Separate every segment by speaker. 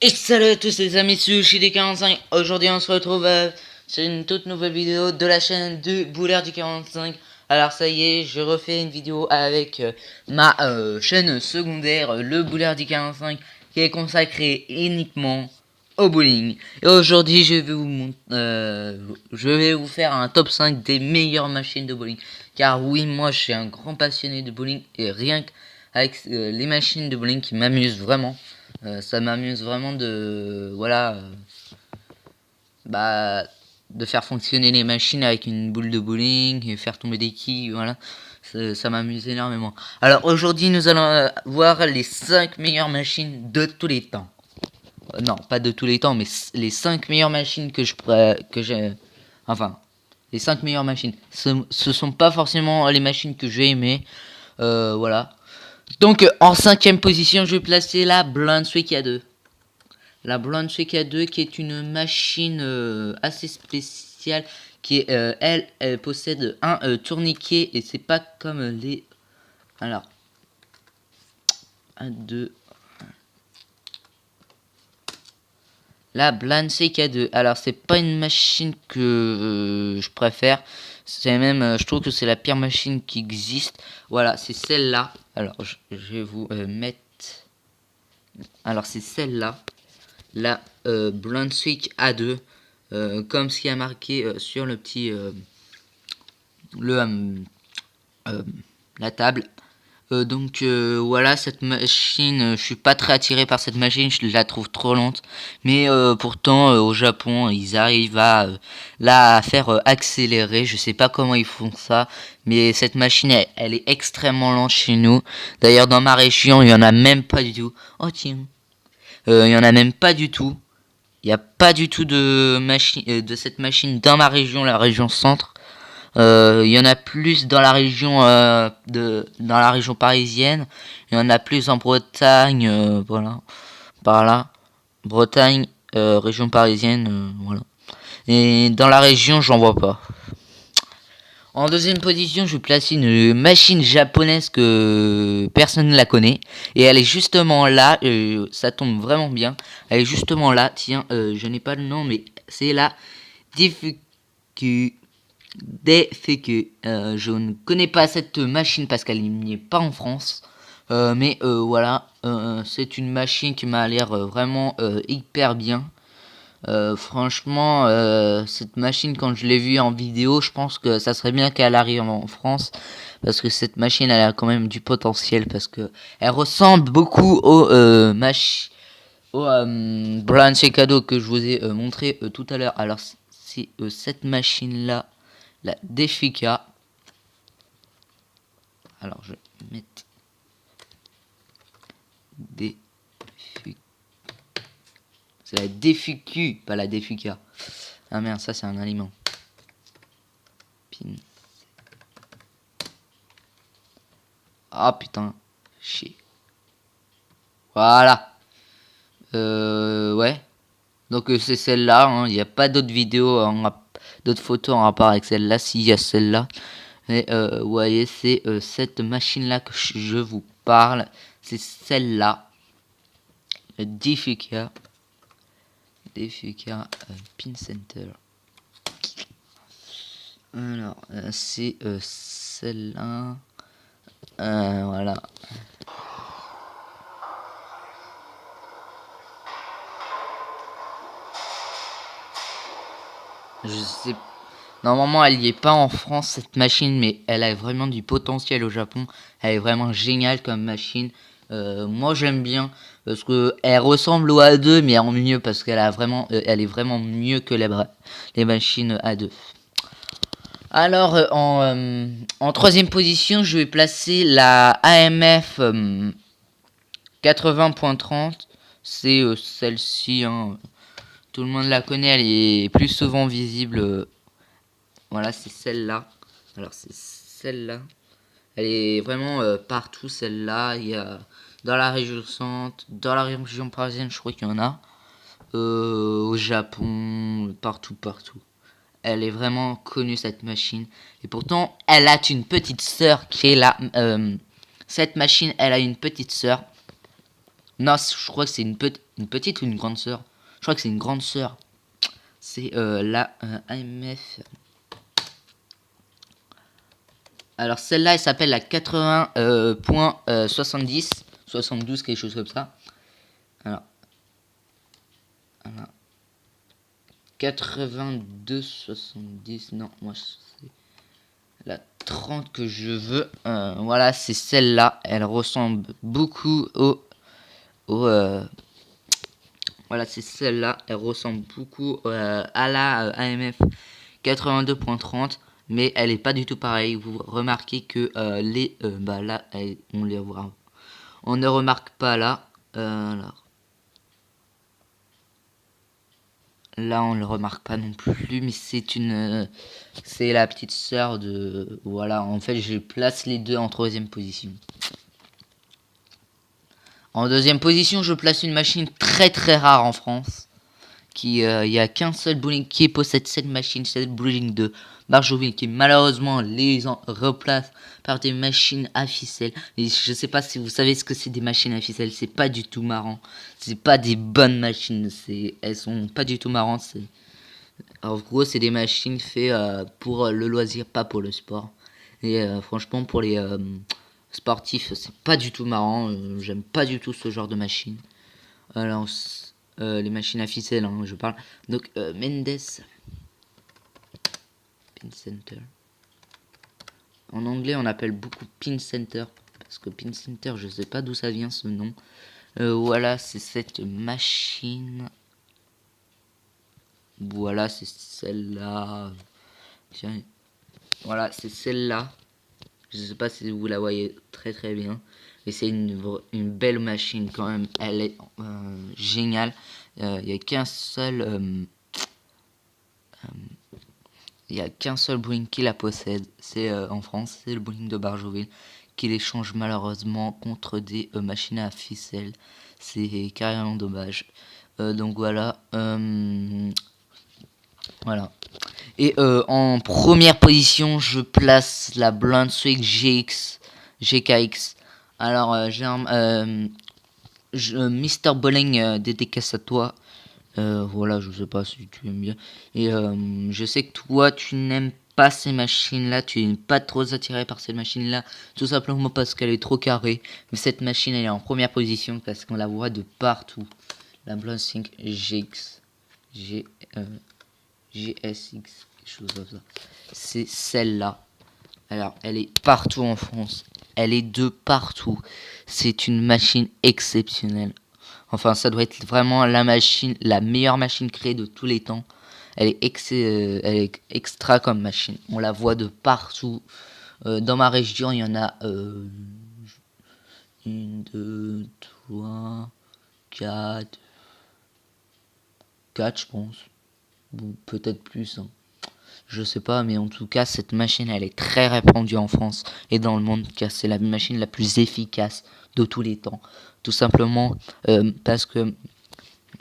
Speaker 1: Et salut à tous les amis, c'est Ushidi45. Aujourd'hui on se retrouve sur une toute nouvelle vidéo de la chaîne de Boulard du 45. Alors ça y est, je refais une vidéo avec ma chaîne secondaire, le Boulard du 45, qui est consacrée uniquement au bowling. Et aujourd'hui je vais vous faire un top 5 des meilleures machines de bowling. Car oui, moi je suis un grand passionné de bowling et rien qu'avec les machines de bowling qui m'amusent vraiment. Ça m'amuse vraiment de bah de faire fonctionner les machines avec une boule de bowling et faire tomber des quilles, voilà. Ça m'amuse énormément. Alors aujourd'hui nous allons voir les 5 meilleures machines de tous les temps. Non, pas de tous les temps, mais les 5 meilleures machines que j'ai enfin les 5 meilleures machines. Ce sont pas forcément les machines que j'ai aimées. Voilà. Donc en 5ème position, je vais placer la Brunswick A2. La Brunswick A2 qui est une machine assez spéciale qui est elle possède un tourniquet et c'est pas comme les alors 1 2 la Brunswick A2. Alors c'est pas une machine que je préfère, c'est même je trouve que c'est la pire machine qui existe. Voilà, c'est celle-là. Alors je vais vous mettre, alors c'est celle-là, la Brunswick A2, comme ce qui a marqué sur le petit la table. Donc voilà, cette machine, je suis pas très attiré par cette machine, je la trouve trop lente. Mais pourtant au Japon ils arrivent à la faire accélérer. Je sais pas comment ils font ça, mais cette machine elle est extrêmement lente chez nous. D'ailleurs dans ma région il y en a même pas du tout. Oh tiens, il y en a même pas du tout. Il n'y a pas du tout de machine de cette machine dans ma région, la région centre. Il y en a plus dans la région dans la région parisienne. Il y en a plus en Bretagne, voilà, par là. Bretagne, région parisienne, voilà. Et dans la région, j'en vois pas. En deuxième position, je vais placer une machine japonaise que personne ne la connaît. Et elle est justement là, ça tombe vraiment bien. Elle est justement là, tiens, je n'ai pas le nom, mais c'est la DFQ. Je ne connais pas cette machine parce qu'elle n'y est pas en France. Mais voilà, c'est une machine qui m'a l'air vraiment hyper bien. Franchement, cette machine, quand je l'ai vue en vidéo, je pense que ça serait bien qu'elle arrive en France. Parce que cette machine, elle a quand même du potentiel. Parce que elle ressemble beaucoup aux Brand Cadeau que je vous ai montré tout à l'heure. Alors, c'est cette machine-là, la Defika. Alors, je vais mettre c'est la Defiku, pas la Defika. Ah merde, ça c'est un aliment. Pin. Ah putain, chier. Voilà. Ouais. Donc c'est celle-là. Hein. Il n'y a pas d'autres vidéos, d'autres photos en rapport avec celle-là. Si, il y a celle-là. Mais vous voyez, c'est cette machine-là que je vous parle. C'est celle-là. Le Defika. Defika Pin Center. Alors, c'est celle-là. Voilà. Je sais. Normalement, elle n'y est pas en France, cette machine, mais elle a vraiment du potentiel au Japon. Elle est vraiment géniale comme machine. Moi, j'aime bien parce que elle ressemble au A2, mais en mieux parce qu'elle a vraiment, elle est vraiment mieux que les machines A2. Alors, en troisième position, je vais placer la AMF 80.30. C'est celle-ci. Hein. Tout le monde la connaît, elle est plus souvent visible. Voilà, c'est celle-là. Alors, c'est celle-là. Elle est vraiment partout, celle-là. Il y a dans la région centre, dans la région parisienne, je crois qu'il y en a. Au Japon, partout, partout. Elle est vraiment connue, cette machine. Et pourtant, elle a une petite sœur qui est là. Cette machine, elle a une petite sœur. Non, je crois que c'est une une petite ou une grande sœur. Je crois que c'est une grande sœur. C'est la AMF. Alors celle-là, elle s'appelle la 80.70, 72, quelque chose comme ça. Alors, voilà. 82, 70, non, moi c'est la 30 que je veux. Voilà, c'est celle-là. Elle ressemble beaucoup voilà, c'est celle-là. Elle ressemble beaucoup à la AMF 82.30. Mais elle est pas du tout pareille. Vous remarquez que là, on les voit. On ne remarque pas là. Alors, là, on le remarque pas non plus. Mais c'est la petite sœur de. Voilà. En fait, je place les deux en troisième position. En deuxième position, je place une machine très très rare en France. Il y a qu'un seul bowling qui possède cette machine, c'est le bowling de Barjoville, qui malheureusement les replace par des machines à ficelle. Et je sais pas si vous savez ce que c'est des machines à ficelle, c'est pas du tout marrant. C'est pas des bonnes machines, elles sont pas du tout marrantes. En gros, c'est des machines faites pour le loisir, pas pour le sport. Et franchement, pour les sportifs, c'est pas du tout marrant. J'aime pas du tout ce genre de machine. Alors, les machines à ficelle, hein, je parle. Donc, Mendes. Pin Center. En anglais, on appelle beaucoup Pin Center. Parce que Pin Center, je sais pas d'où ça vient ce nom. Voilà, c'est cette machine. Voilà, c'est celle-là. Tiens. Voilà, c'est celle-là. Je sais pas si vous la voyez très très bien. Et c'est une belle machine quand même. Elle est géniale. Il n'y a qu'un seul... il n'y a qu'un seul bowling qui la possède. C'est en France, c'est le bowling de Barjoville. Qui l'échange malheureusement contre des machines à ficelle. C'est carrément dommage. Donc voilà. Voilà. Et en première position, je place la Brunswick GKX. Alors, j'ai un Mr. Bowling dédicace à toi. Voilà, je sais pas si tu aimes bien. Et je sais que toi, tu n'aimes pas ces machines-là. Tu n'es pas trop attiré par ces machines-là. Tout simplement parce qu'elle est trop carrée. Mais cette machine, elle est en première position parce qu'on la voit de partout. La Brunswick GX. GSX, quelque chose comme ça. C'est celle-là. Alors, elle est partout en France. Elle est de partout. C'est une machine exceptionnelle. Enfin, ça doit être vraiment la meilleure machine créée de tous les temps. Elle est extra comme machine. On la voit de partout. Dans ma région, il y en a une, deux, trois, quatre, je pense. Ou peut-être plus. Hein. Je sais pas, mais en tout cas, cette machine, elle est très répandue en France et dans le monde, car c'est la machine la plus efficace de tous les temps. Tout simplement parce que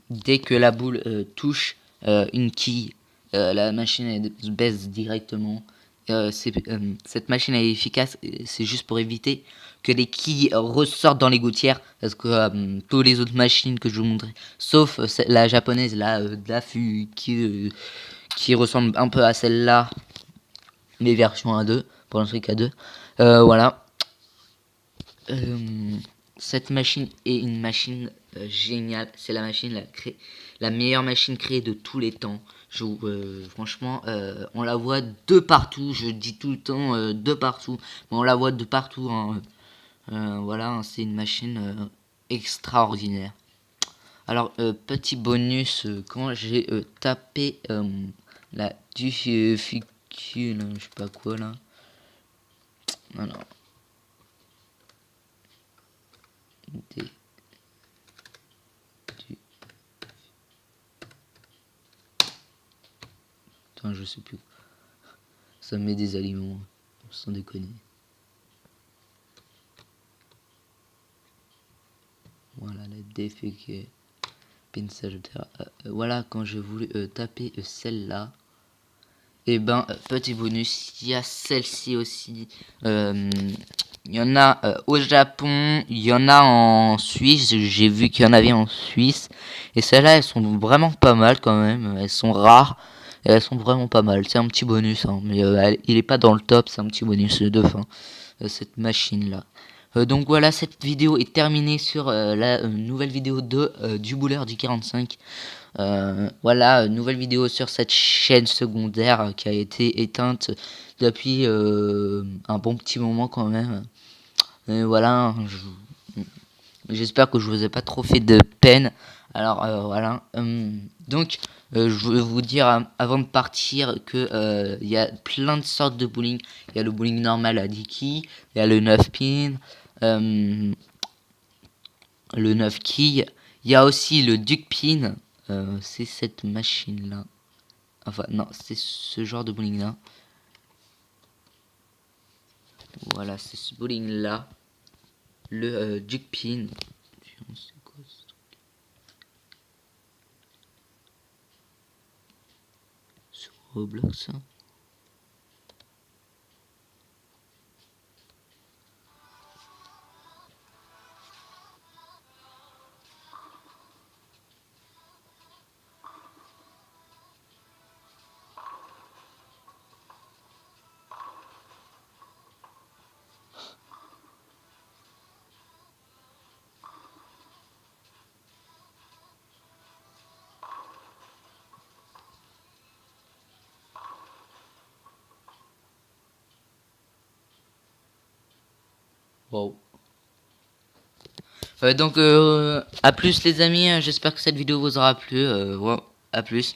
Speaker 1: dès que la boule touche une quille, la machine elle baisse directement. Cette machine est efficace, c'est juste pour éviter que les quilles ressortent dans les gouttières, parce que toutes les autres machines que je vous montrais, sauf la japonaise, la Dafu, qui ressemble un peu à celle-là, mais version 1.2, pour un truc à 2. Voilà. Cette machine est une machine géniale. C'est la meilleure machine créée de tous les temps. Franchement, on la voit de partout. Je dis tout le temps de partout, mais on la voit de partout. Hein. Voilà, hein, c'est une machine extraordinaire. Alors, petit bonus, quand j'ai tapé la difficule, je sais pas quoi là. Alors, Attends, je sais plus. Ça met des aliments, sans déconner. Voilà, la déféquée. Pince, voilà, quand j'ai voulu taper celle-là. Et ben, petit bonus, il y a celle-ci aussi. Il y en a au Japon, il y en a en Suisse. J'ai vu qu'il y en avait en Suisse. Et celles-là, elles sont vraiment pas mal quand même. Elles sont rares. Et elles sont vraiment pas mal. C'est un petit bonus, hein, mais il est pas dans le top. C'est un petit bonus de fin. Cette machine-là. Donc voilà, cette vidéo est terminée sur la nouvelle vidéo de du bouleur du 45. Voilà, nouvelle vidéo sur cette chaîne secondaire qui a été éteinte depuis un bon petit moment quand même. Voilà, j'espère que je vous ai pas trop fait de peine. Alors voilà, donc je veux vous dire avant de partir que il y a plein de sortes de bowling. Il y a le bowling normal à Dicky, il y a le 9 pin, le 9 quilles. Il y a aussi le Duck Pin. C'est cette machine là. Enfin non, c'est ce genre de bowling là. Voilà, c'est ce bowling là. Le Duck Pin. C'est quoi ce truc? Sur Roblox ça. Wow. Donc à plus les amis, j'espère que cette vidéo vous aura plu. Ouais, à plus.